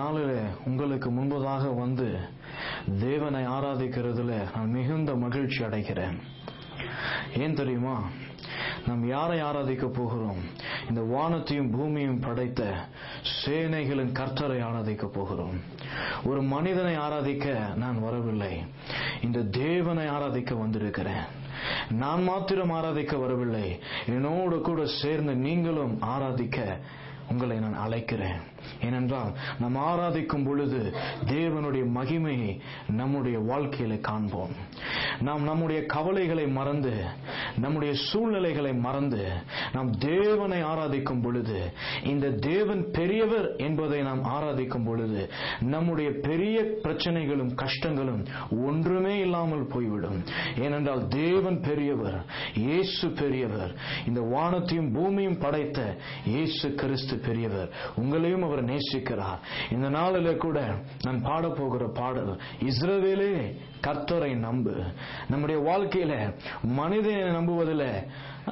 நாளில் உங்களுக்கு முன்பதாக வந்து தேவனை ஆராதிக்கிறதுல நான் மிகுந்த மகிழ்ச்சி அடைகிறேன். ஏன் தெரியுமா? நாம் யாரை ஆராதிக்க போகிறோம்? இந்த வானத்தையும் பூமியும் படைத்த சேனைகளின் கர்த்தரை ஆராதிக்க போகிறோம். ஒரு மனிதனை ஆராதிக்க நான் வரவில்லை, இந்த தேவனை ஆராதிக்க வந்திருக்கிறேன். நான் மாத்திரம் ஆராதிக்க வரவில்லை, என்னோடு கூட சேர்ந்து நீங்களும் ஆராதிக்க உங்களை நான் அழைக்கிறேன். ஏனென்றால் நாம் ஆராதிக்கும் பொழுது தேவனுடைய மகிமையை நம்முடைய வாழ்க்கையில காண்போம். நாம் நம்முடைய கவலைகளை மறந்து, நம்முடைய சூழ்நிலைகளை மறந்து நாம் தேவனை ஆராதிக்கும் பொழுது, இந்த தேவன் பெரியவர் என்பதை நாம் ஆராதிக்கும் பொழுது நம்முடைய பெரிய பிரச்சனைகளும் கஷ்டங்களும் ஒன்றுமே இல்லாமல் போய்விடும். ஏனென்றால் தேவன் பெரியவர், இயேசு பெரியவர், இந்த வானத்தையும் பூமியும் படைத்த இயேசு கிறிஸ்து பெரியவர். உங்களையும் அவர் நேசிக்கிறார். இந்த நாளிலே கூட நான் பாட போகிற பாடல், இஸ்ரவேலே கர்த்தரை நம்பு. நம்முடைய வாழ்க்கையில மனிதனை நம்புவதில்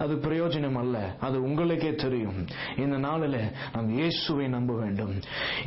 அது பிரயோஜனம் அல்ல, அது உங்களுக்கே தெரியும். இந்த நாளில் நாம் இயேசுவை நம்ப வேண்டும்.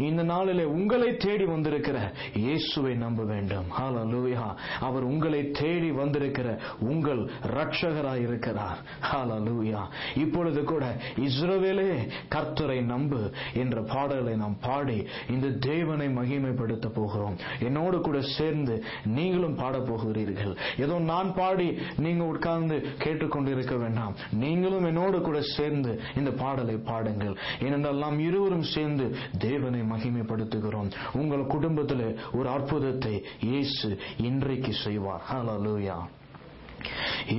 இந்த நாளில் உங்களை தேடி வந்திருக்கிற இயேசுவை நம்ப வேண்டும். ஹல்லேலூயா. அவர் உங்களை தேடி வந்திருக்கிற உங்கள் இரட்சகராய் இருக்கிறார். ஹல்லேலூயா. இப்பொழுது கூட இஸ்ரவேலே கர்த்தரை நம்பு என்ற பாடலை நாம் பாடி இந்த தேவனை மகிமைப்படுத்த போகிறோம். என்னோடு கூட சேர்ந்து நீங்களும் பாட போகிறீர்கள். ஏதோ நான் பாடி நீங்க உட்கார்ந்து கேட்டுக்கொண்டிருக்க வேண்டாம். நீங்களும் என்னோடு கூட சேர்ந்து இந்த பாடலை பாடுங்கள். ஏனென்றால் நாம் இருவரும் சேர்ந்து தேவனை மகிமைப்படுத்துகிறோம். உங்கள் குடும்பத்தில் ஒரு அற்புதத்தை இயேசு இன்றைக்கு செய்வார். ஹல்லேலூயா.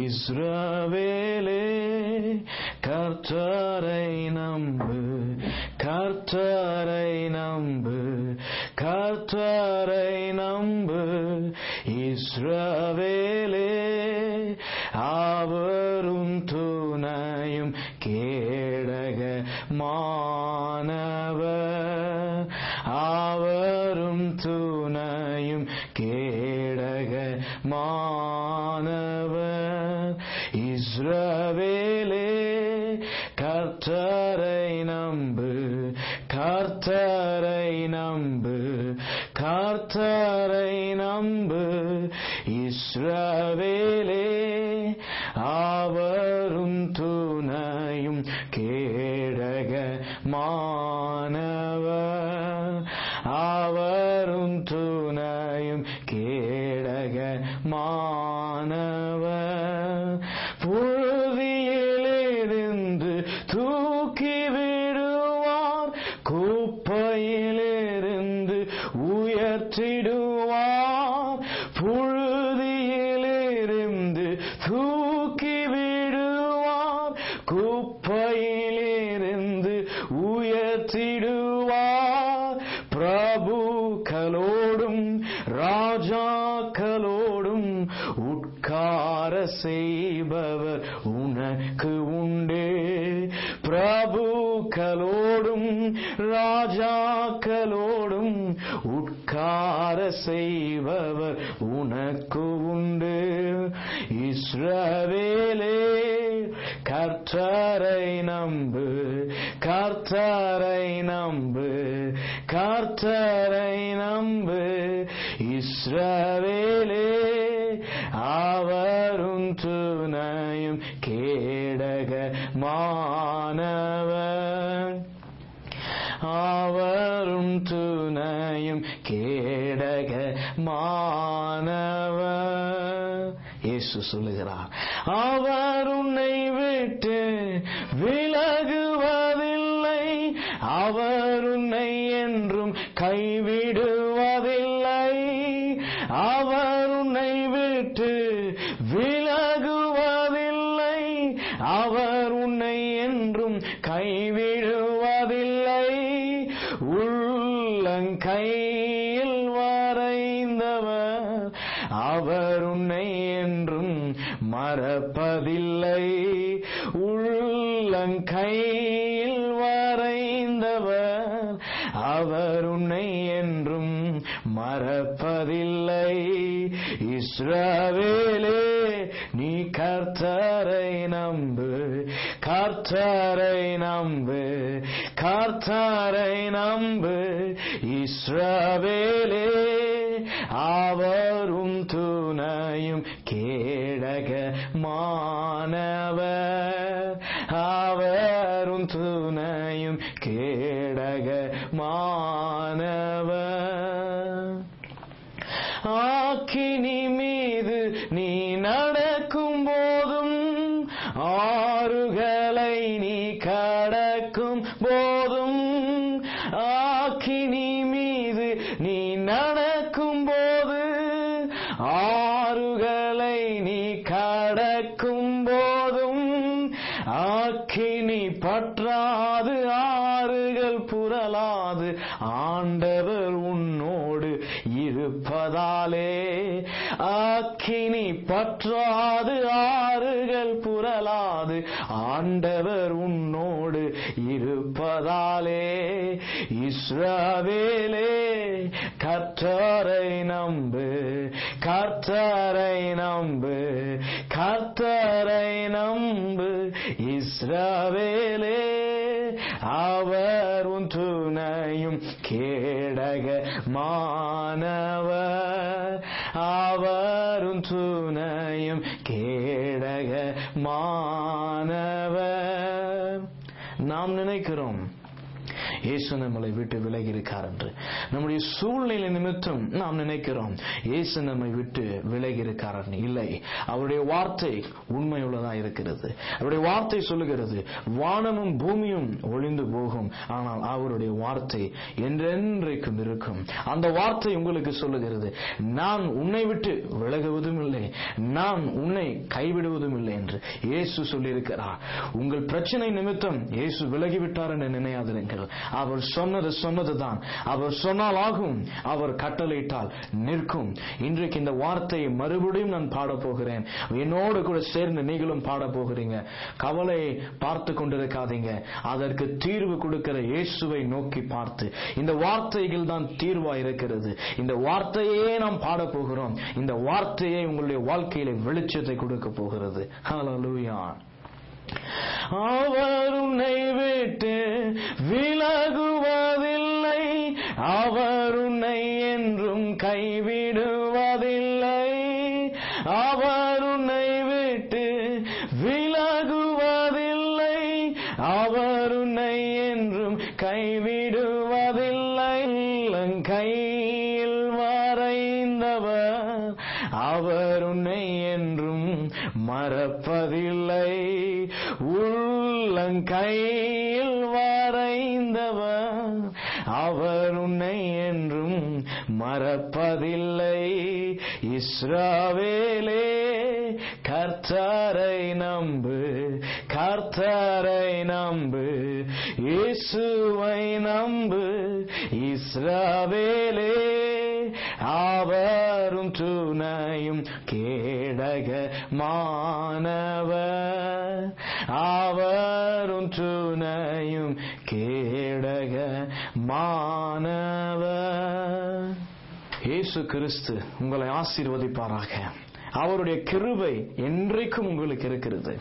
இஸ்ரவேலே கர்த்தரை நம்பு, கர்த்தரை நம்பு, கர்த்தரை நம்பு. இஸ்ரவேலே அவரும் துணையும் கேடகமானவர், அவரும் துணையும் கேடகமானவர். இஸ்ரவேலே கர்த்தரை நம்பு, கர்த்தரை நம்பு, கர்த்தரை நம்பு. இஸ்ரவேலே அவரும் துணையும் கேடகமானவர், அவரும் துணையும் கேடகமானவர். புழுதியிலிருந்து தூக்கி விடுவார், குப்பையிலிருந்து உயர்த்திடுவார். புழுதியிலிருந்து தூக்கி விடுவார், குப்பையிலிருந்து உயர்த்திடுவார். பிரபுக்களோடும் ராஜாக்களோடும் உட்கார செய்பவர் உனக்கு உண்டே. பிரபுக்களோடும் ராஜாக்களோடும் உட்கார செய்பவர் உனக்கு உண்டு. இஸ்ரவேலே கர்த்தரை நம்பு, கர்த்தரை நம்பு, கர்த்தரை நம்பு. இஸ்ரவேலே அவரும் துணையும் கேடகமானவர், அவரும் துணையும் கேடகமானவர். இயேசு சொல்லுகிறார், அவர் உன்னை விட்டு விலகுவதில்லை, அவர் உன்னை என்றும் கைவிடுவதில்லை. அவர் உன்னை விட்டு விலகுவதில்லை, அவர் உன்னை என்றும் கைவிடுவதில்லை. உள்ளங்கையில் வரைந்தவர் அவர் உன்னை என்றும் மறப்பதில்லை. உள்ளங்கையில் வரைந்தவர் அவர் உன்னை என்றும் மறப்பதில்லை. இஸ்ரவேலே நீ கர்த்தரை நம்பு, கர்த்தரை நம்பு, கர்த்தரை நம்பு. இஸ்ரவேலே அவரும் துணையும் கேடகமானவர், அவரும் துணையும் கேடகமானவர். ஆக்கினி மீது நீ நடக்கும் போதும், ஆறுகளை நீ கடக்கும் போதும், ஆக்கினி மீது நீ நடக்கும் போது, ஆறுகளை நீ கடக்கும் போதும், ஆக்கினி பற்றாது ஆறுகள் புரளாது ஆண்டவர் உன்னோடு இருப்பதாலே. ஆக்கினி பற்றாது ஆறுகள் புரளாது ஆண்டவர் உன்னோடு இருப்பதாலே. இஸ்ரவேலே கர்த்தரை நம்பு, கர்த்தரை நம்பு, கர்த்தரை நம்பு. இஸ்ரவேலே அவர் உன் துணையும் கேடகமானவர், அவர் உன் துணையும் கேடகமானவர். நாம் நினைக்கிறோம் இயேசு நம்மளை விட்டு விலகி இருக்கார் என்று. நம்முடைய சூழ்நிலை நிமித்தம் நாம் நினைக்கிறோம் இயேசு நம்மை விட்டு விலகி இருக்கார். இல்லை, அவருடைய வார்த்தை உண்மையுள்ளதா இருக்கிறது. அவருடைய வார்த்தை சொல்லுகிறது, வானமும் பூமியும் ஒளிந்து போகும், ஆனால் அவருடைய வார்த்தை என்றென்றைக்கும் இருக்கும். அந்த வார்த்தை உங்களுக்கு சொல்லுகிறது, நான் உன்னை விட்டு விலகுவதும் இல்லை, நான் உன்னை கைவிடுவதும் இல்லை என்று இயேசு சொல்லியிருக்கிறார். உங்கள் பிரச்சனை நிமித்தம் இயேசு விலகிவிட்டார் என்று நினையாதிருங்கள். அவர் சொன்னதுதான். அவர் சொன்னால் ஆகும், அவர் கட்டளையிட்டால் நிற்கும். இன்றைக்கு இந்த வார்த்தையை மறுபடியும் நான் பாட போகிறேன். என்னோடு கூட சேர்ந்து நீங்களும் பாட போகிறீங்க. கவலை பார்த்து கொண்டிருக்காதீங்க. அதற்கு தீர்வு கொடுக்கிற இயேசுவை நோக்கி பார்த்து, இந்த வார்த்தைகள் தான் தீர்வா இருக்கிறது. இந்த வார்த்தையே நாம் பாட போகிறோம். இந்த வார்த்தையே உங்களுடைய வாழ்க்கையில வெளிச்சத்தை கொடுக்க போகிறது. ஹல்லேலூயா. அவர் உன்னை விட்டு விலகுவதில்லை, அவர் உன்னை என்றும் கைவிடுவதில்லை. அவர் உன்னை விட்டு விலகுவதில்லை, அவர் உன்னை என்றும் கைவிடுவதில்லை. கையில் வரைந்தவர் அவர் உன்னை என்றும் மறப்பதில்லை. உள்ளங்கையில் வரைந்தவர் அவர் உன்னை என்றும் மறப்பதில்லை. இஸ்ரவேலே கர்த்தரை நம்பு, கர்த்தரை நம்பு, இயேசுவை நம்பு. இஸ்ரவேலே அவரும் துணையும் கேடகமானவர், அவரும் துணையும் கேடகமானவர். இயேசு கிறிஸ்து உங்களை ஆசீர்வதிப்பாராக. அவருடைய கிருபை என்றைக்கும் உங்களுக்கு இருக்கிறது.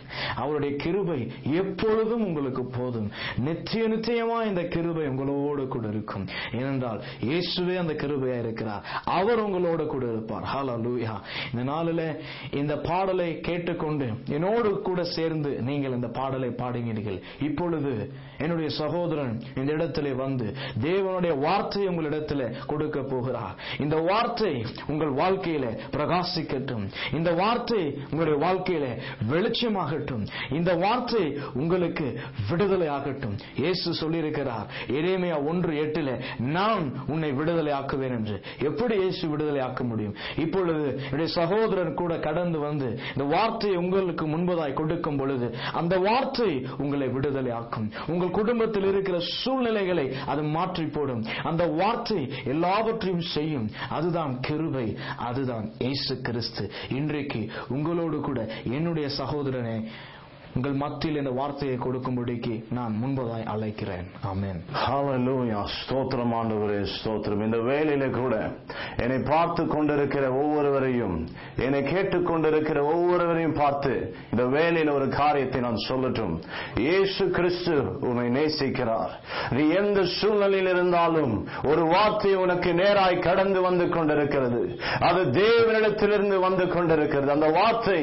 அவருடைய கிருபை எப்பொழுதும் உங்களுக்கு போதும். நித்திய நிச்சயமா இந்த கிருபை உங்களோடு கூட இருக்கும். ஏனென்றால் இயேசுவே அந்த கிருபையா இருக்கிறார். அவர் உங்களோடு கூட இருப்பார். ஹல்லேலூயா. இந்த நாளில் இந்த பாடலை கேட்டுக்கொண்டு என்னோடு கூட சேர்ந்து நீங்கள் இந்த பாடலை பாடுகிறீர்கள். இப்பொழுது என்னுடைய சகோதரன் இந்த இடத்திலே வந்து தேவனுடைய வார்த்தையை உங்களிடத்தில் கொடுக்க போகிறார். இந்த வார்த்தை உங்கள் வாழ்க்கையில பிரகாசிக்கட்டும். இந்த வார்த்தை உங்களுடைய வாழ்க்கையில வெளிச்சமாகட்டும். இந்த வார்த்தை உங்களுக்கு விடுதலை ஆகட்டும். இயேசு சொல்லியிருக்கிறார் எரேமியா 1:8 நான் உன்னை விடுதலை ஆக்குவேன் என்று. எப்படி இயேசு விடுதலை ஆக்க முடியும்? இப்பொழுது என்னுடைய சகோதரன் கூட கடந்து வந்து இந்த வார்த்தையை உங்களுக்கு முன்பதாய் கொடுக்கும் பொழுது அந்த வார்த்தை உங்களை விடுதலை ஆக்கும். உங்கள் குடும்பத்தில் இருக்கிற சூழ்நிலைகளை அது மாற்றி போடும். அந்த வார்த்தை எல்லாவற்றையும் செய்யும். அதுதான் கிருபை, அதுதான் இயேசு கிறிஸ்து. இன்றைக்கு உங்களோடு கூட என்னுடைய சகோதரனே உங்கள் மத்தியில் இந்த வார்த்தையை கொடுக்கும்படிக்கு நான் முன்பதாய் அழைக்கிறேன். ஆமென். ஹல்லேலூயா. ஸ்தோத்திரம் ஆண்டவரே, ஸ்தோத்திரம். இந்த வேளையில கூட என்னை பார்த்து கொண்டிருக்கிற ஒவ்வொருவரையும், என்னை கேட்டுக் கொண்டிருக்கிற ஒவ்வொருவரையும் பார்த்து இந்த வேளையில ஒரு காரியத்தை நான் சொல்லட்டும். இயேசு கிறிஸ்து உன்னை நேசிக்கிறார். நீ எந்த சூழ்நிலையில் இருந்தாலும் ஒரு வார்த்தை உனக்கு நேராய் கடந்து வந்து கொண்டிருக்கிறது. அது தேவனிடத்திலிருந்து வந்து கொண்டிருக்கிறது. அந்த வார்த்தை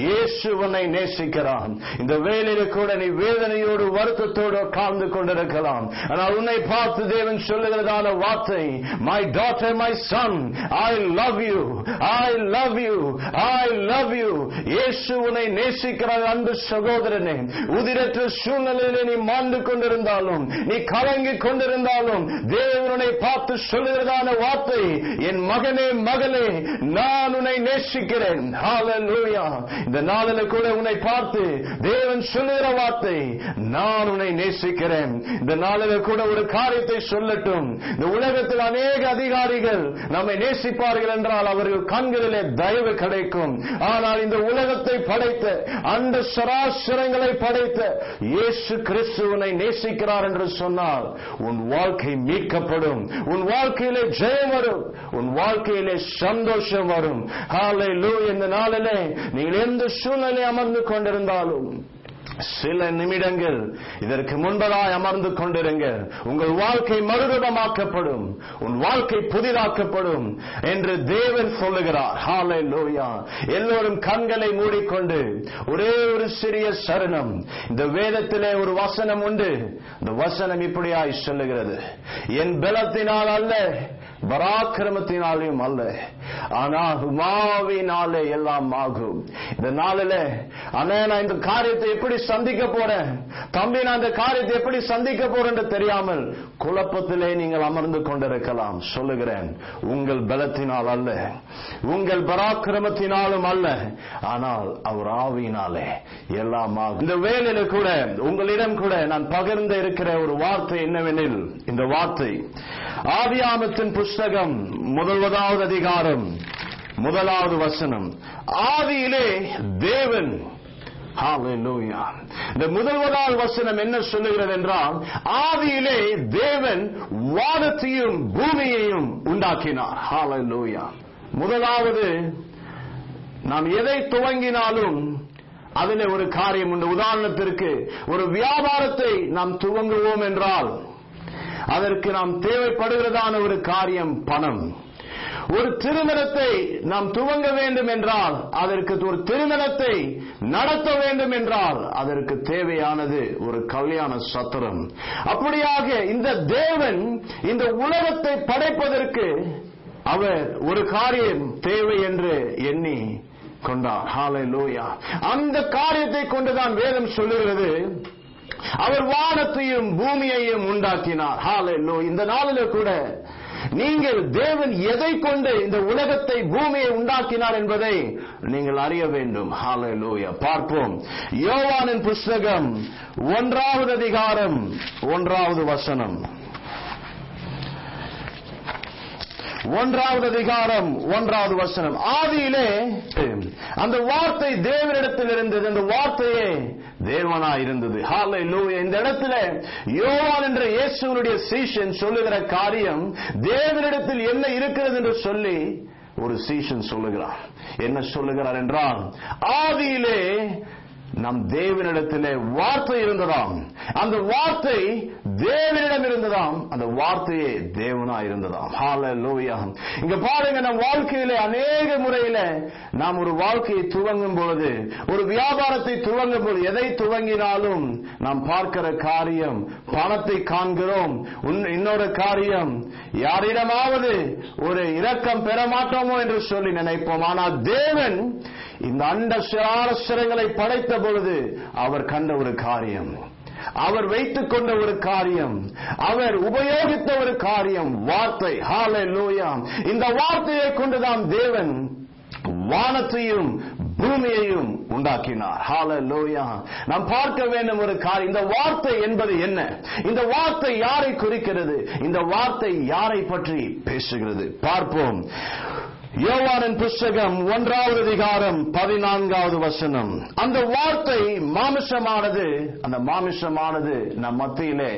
இயேசு உன்னை நேசிக்கிறான். இந்த வேளையில கூட நீ வேதனையோடு வருத்தத்தோடு காந்து கொண்டிருக்கலாம். ஆனால் உன்னை பார்த்து தேவன் சொல்லுகிறதான வார்த்தை, my daughter, my son, I love you, I love you, I love you. இயேசு உன்னை நேசிக்கிறார். அன்பு சகோதரனே, உதிரற்ற சூழ்நிலையிலே நீ மாண்டு கொண்டிருந்தாலும், நீ கலங்கிக் கொண்டிருந்தாலும், தேவனை பார்த்து சொல்லுகிறதான வார்த்தை, என் மகனே, மகளே, நான் உன்னை நேசிக்கிறேன். ஹல்லேலூயா. இந்த நாளில் கூட உன்னை பார்த்து தேவன் சொல்லுகிற வார்த்தை, நான் உன்னை நேசிக்கிறேன். இந்த நாளில் கூட ஒரு காரியத்தை சொல்லட்டும். இந்த உலகத்தில் அநேக அதிகாரிகள் நம்மை நேசிப்பார்கள் என்றால் அவர்கள் கண்களிலே தயவு கிடைக்கும். ஆனால் இந்த உலகத்தை படைத்த, அந்த சராசரங்களை படைத்த இயேசு கிறிஸ்து உன்னை நேசிக்கிறார் என்று சொன்னால் உன் வாழ்க்கை மீட்கப்படும். உன் வாழ்க்கையிலே ஜெயம் வரும். உன் வாழ்க்கையிலே சந்தோஷம் வரும். ஹல்லேலூயா. இந்த நாளிலே நீங்கள் எந்த சூழ்நிலை அமர்ந்து கொண்டிருந்தாலும் சில நிமிடங்கள் இதற்கு முன்பதாய் அமர்ந்து கொண்டிருங்க. உங்கள் வாழ்க்கை மறுரூபமாக்கப்படும், உன் வாழ்க்கை புதிதாக்கப்படும் என்று தேவன் சொல்லுகிறார். ஹல்லேலூயா. எல்லோரும் கண்களை மூடிக்கொண்டு ஒரே ஒரு சிறிய சரணம். இந்த வேதத்திலே ஒரு வசனம் உண்டு. இந்த வசனம் இப்படியாய் சொல்லுகிறது, என் பலத்தினால் அல்ல, பராக்கிரமத்தினாலும் அல்ல, ஆனால் உமாவினாலே எல்லாம் ஆகும். இந்த நாளில அண்ணே, நான் இந்த காரியத்தை எப்படி சந்திக்க போறேன், தம்பி நான் இந்த காரியத்தை எப்படி சந்திக்க போறேன் என்று தெரியாமல் குழப்பத்திலே நீங்கள் அமர்ந்து கொண்டிருக்கலாம். சொல்லுகிறேன், உங்கள் பலத்தினால் அல்ல, உங்கள் பராக்கிரமத்தினாலும் அல்ல, ஆனால் அவர் ஆவியினாலே எல்லாம் ஆகும். இந்த வேளையில கூட உங்களிடம் கூட நான் பகிர்ந்து இருக்கிற ஒரு வார்த்தை என்னவெனில், இந்த வார்த்தை ஆதியாகமத்தின் புஸ்தகம் 1 அதிகாரம் 1 வசனம். ஆதியிலே தேவன். ஹல்லேலூயா. இந்த 1 வசனம் என்ன சொல்லுகிறது என்றால், ஆதியிலே தேவன் வானத்தையும் பூமியையும் உண்டாக்கினார். ஹல்லேலூயா. முதலாவது, நாம் எதை துவங்கினாலும் அதிலே ஒரு காரியம் உண்டு. உதாரணத்திற்கு ஒரு வியாபாரத்தை நாம் துவங்குவோம் என்றால் அதற்கு நாம் தேவைப்படுகிறதான ஒரு காரியம் பணம். ஒரு திருமணத்தை நாம் துவங்க வேண்டும் என்றால், அதற்கு ஒரு திருமணத்தை நடத்த வேண்டும் என்றால் அதற்கு தேவையானது ஒரு கல்யாண சத்திரம். அப்படியாக இந்த தேவன் இந்த உலகத்தை படைப்பதற்கு அவர் ஒரு காரியம் தேவை என்று எண்ணி கொண்டார். ஹல்லேலூயா. அந்த காரியத்தை கொண்டுதான் வேதம் சொல்லுகிறது, அவர் வானத்தையும் பூமியையும் உண்டாக்கினார். ஹல்லேலூயா. இந்த நாளிலே கூட நீங்கள் தேவன் எதை கொண்டு இந்த உலகத்தை, பூமியை உண்டாக்கினார் என்பதை நீங்கள் அறிய வேண்டும். ஹல்லேலூயா. பார்ப்போம். யோவானின் புஸ்தகம் 1 அதிகாரம் 1 வசனம். 1 அதிகாரம் 1 வசனம். ஆதியிலே அந்த வார்த்தை தேவனிடத்தில் இருந்தது, அந்த வார்த்தையே தேவனாய் இருந்தது. ஹல்லேலூயா. இந்த இடத்துல யோவான் என்ற இயேசுவினுடைய சீஷன் சொல்லுகிற காரியம், தேவனிடத்தில் என்ன இருக்கிறது என்று சொல்லி ஒரு சீஷன் சொல்லுகிறார். என்ன சொல்லுகிறார் என்றால், ஆதியிலே நம் தேவனிடத்திலே வார்த்தை இருந்ததாம், அந்த வார்த்தை தேவனிடம் இருந்ததாம், அந்த வார்த்தையே தேவனாய் இருந்ததாம். ஹல்லேலூயா. இங்க பாருங்க, நம் வாழ்க்கையிலே அநேக முறையில நாம் ஒரு வாழ்க்கையை துவங்கும் பொழுது, ஒரு வியாபாரத்தை துவங்கும் பொழுது, எதை துவங்கினாலும் நாம் பார்க்கிற காரியம் பணத்தை காண்கிறோம். இன்னொரு காரியம், யாரிடமாவது ஒரு இரக்கம் பெற மாட்டோமோ என்று சொல்லி நினைப்போம். ஆனால் தேவன் இந்த அண்ட சராசரங்களை படைத்த பொழுது அவர் கண்ட ஒரு காரியம், அவர் வைத்துக் கொண்ட ஒரு காரியம், அவர் உபயோகித்த ஒரு காரியம் வார்த்தை. ஹல்லேலூயா. இந்த வார்த்தையை கொண்டுதான் தேவன் வானத்தையும் பூமியையும் உண்டாக்கினார். ஹல்லேலூயா. நாம் பார்க்க வேண்டும் ஒரு காரியம், இந்த வார்த்தை என்பது என்ன, இந்த வார்த்தை யாரை குறிக்கிறது, இந்த வார்த்தை யாரை பற்றி பேசுகிறது பார்ப்போம். யோவானின் புஸ்தகம் 1வது அதிகாரம் 14வது வசனம். அந்த வார்த்தை மாமிசமானது, அந்த மாமிசமானது நம் மத்தியிலே